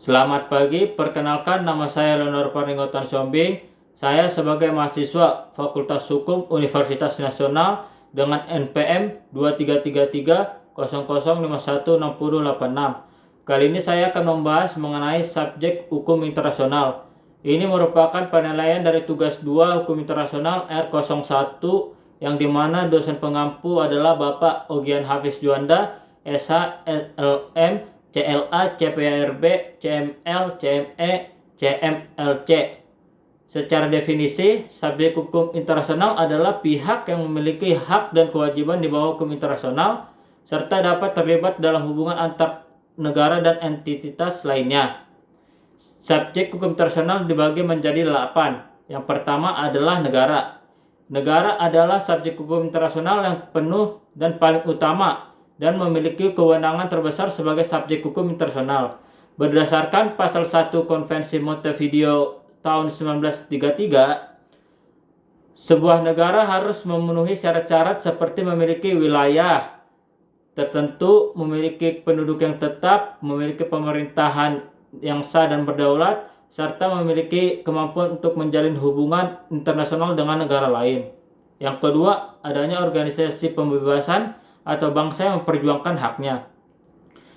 Selamat pagi, perkenalkan nama saya Leonardo Parningotan Sombing. Saya sebagai mahasiswa Fakultas Hukum Universitas Nasional dengan NPM 233300516086. Kali ini saya akan membahas mengenai subjek hukum internasional. Ini merupakan penilaian dari tugas 2 hukum internasional R01 yang dimana dosen pengampu adalah Bapak Ogian Hafiz Juanda, SH, LLM, CLA, CPRB, CML, CME, CMLC. Secara definisi, subjek hukum internasional adalah pihak yang memiliki hak dan kewajiban di bawah hukum internasional serta dapat terlibat dalam hubungan antar negara dan entitas lainnya. Subjek hukum internasional dibagi menjadi 8. Yang pertama adalah negara. Negara adalah subjek hukum internasional yang penuh dan paling utama dan memiliki kewenangan terbesar sebagai subjek hukum internasional. Berdasarkan pasal 1 Konvensi Montevideo tahun 1933, sebuah negara harus memenuhi syarat-syarat seperti memiliki wilayah tertentu, memiliki penduduk yang tetap, memiliki pemerintahan yang sah dan berdaulat, serta memiliki kemampuan untuk menjalin hubungan internasional dengan negara lain. Yang kedua, adanya organisasi pembebasan atau bangsa yang memperjuangkan haknya.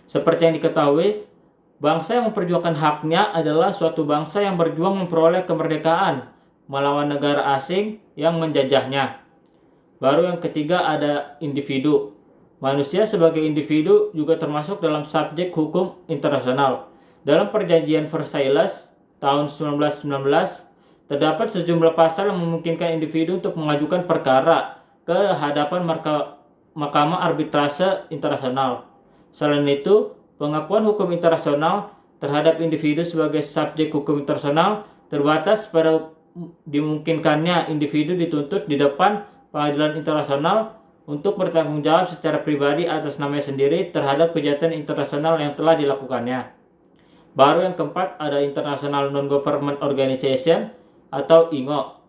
Seperti yang diketahui, bangsa yang memperjuangkan haknya adalah suatu bangsa yang berjuang memperoleh kemerdekaan melawan negara asing yang menjajahnya. Baru yang ketiga ada individu. Manusia sebagai individu juga termasuk dalam subjek hukum internasional. Dalam perjanjian Versailles tahun 1919, terdapat sejumlah pasal yang memungkinkan individu untuk mengajukan perkara ke hadapan Mahkamah Arbitrase Internasional. Selain itu, pengakuan hukum internasional terhadap individu sebagai subjek hukum internasional terbatas pada dimungkinkannya individu dituntut di depan pengadilan internasional untuk bertanggung jawab secara pribadi atas namanya sendiri terhadap kejahatan internasional yang telah dilakukannya. Baru yang keempat ada International Non-Government Organization atau INGO.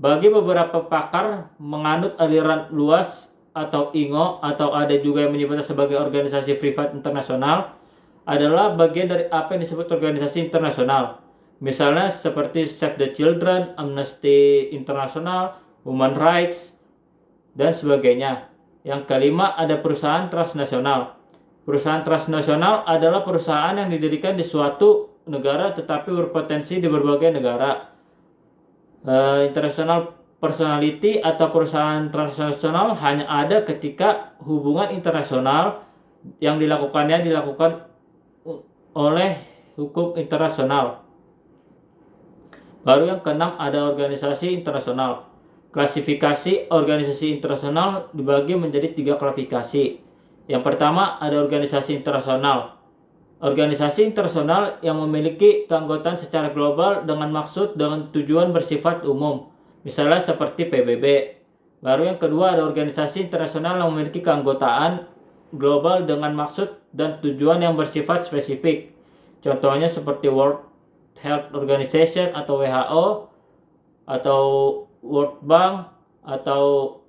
Bagi beberapa pakar menganut aliran luas atau INGO, atau ada juga yang menyebutnya sebagai organisasi privat internasional, adalah bagian dari apa yang disebut organisasi internasional. Misalnya seperti Save the Children, Amnesty International, Human Rights, dan sebagainya. Yang kelima ada perusahaan transnasional. Perusahaan transnasional adalah perusahaan yang didirikan di suatu negara tetapi berpotensi di berbagai negara. International personality atau perusahaan transnasional hanya ada ketika hubungan internasional yang dilakukan oleh hukum internasional. Baru yang keenam ada organisasi internasional. Klasifikasi organisasi internasional dibagi menjadi 3 klasifikasi. Yang pertama ada organisasi internasional. Organisasi internasional yang memiliki keanggotaan secara global dengan maksud dengan tujuan bersifat umum. Misalnya seperti PBB. Baru yang kedua ada organisasi internasional yang memiliki keanggotaan global dengan maksud dan tujuan yang bersifat spesifik. Contohnya seperti World Health Organization atau WHO, atau World Bank, atau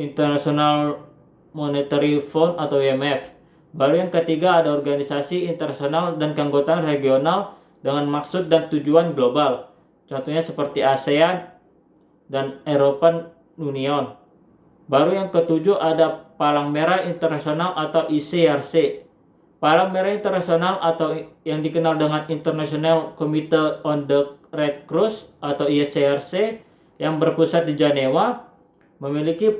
International Monetary Fund atau IMF. Baru yang ketiga ada organisasi internasional dan keanggotaan regional dengan maksud dan tujuan global. Contohnya seperti ASEAN dan European Union. Baru yang ketujuh ada Palang Merah Internasional atau ICRC. Palang Merah Internasional atau yang dikenal dengan International Committee on the Red Cross atau ICRC yang berpusat di Jenewa memiliki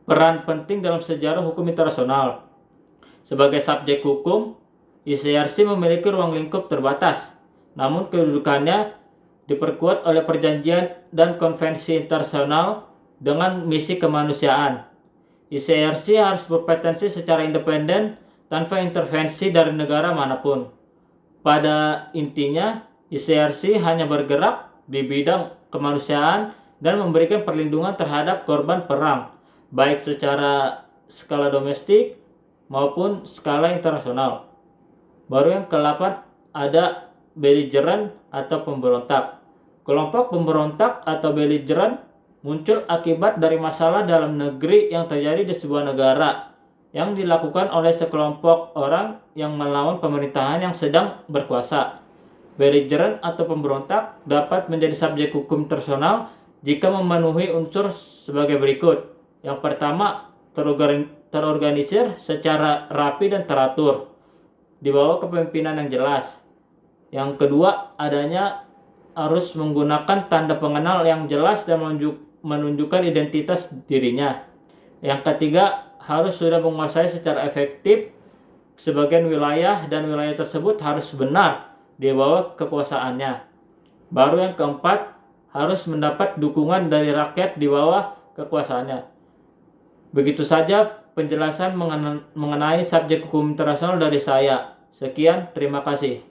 peran penting dalam sejarah hukum internasional. Sebagai subjek hukum, ICRC memiliki ruang lingkup terbatas, namun kedudukannya diperkuat oleh perjanjian dan konvensi internasional dengan misi kemanusiaan. ICRC harus berpotensi secara independen tanpa intervensi dari negara manapun. Pada intinya, ICRC hanya bergerak di bidang kemanusiaan dan memberikan perlindungan terhadap korban perang, baik secara skala domestik maupun skala internasional. Baru yang ke-8 ada belligerent atau pemberontak. Kelompok pemberontak atau belligerent muncul akibat dari masalah dalam negeri yang terjadi di sebuah negara. yang dilakukan oleh sekelompok orang yang melawan pemerintahan yang sedang berkuasa. Beligeran atau pemberontak dapat menjadi subjek hukum internasional jika memenuhi unsur sebagai berikut. Yang pertama, terorganisir secara rapi dan teratur, di bawah kepemimpinan yang jelas. Yang kedua, adanya harus menggunakan tanda pengenal yang jelas dan menunjukkan identitas dirinya. Yang ketiga, harus sudah menguasai secara efektif sebagian wilayah dan wilayah tersebut harus benar di bawah kekuasaannya. Baru yang keempat, harus mendapat dukungan dari rakyat di bawah kekuasaannya. Begitu saja penjelasan mengenai subjek hukum internasional dari saya. Sekian, terima kasih.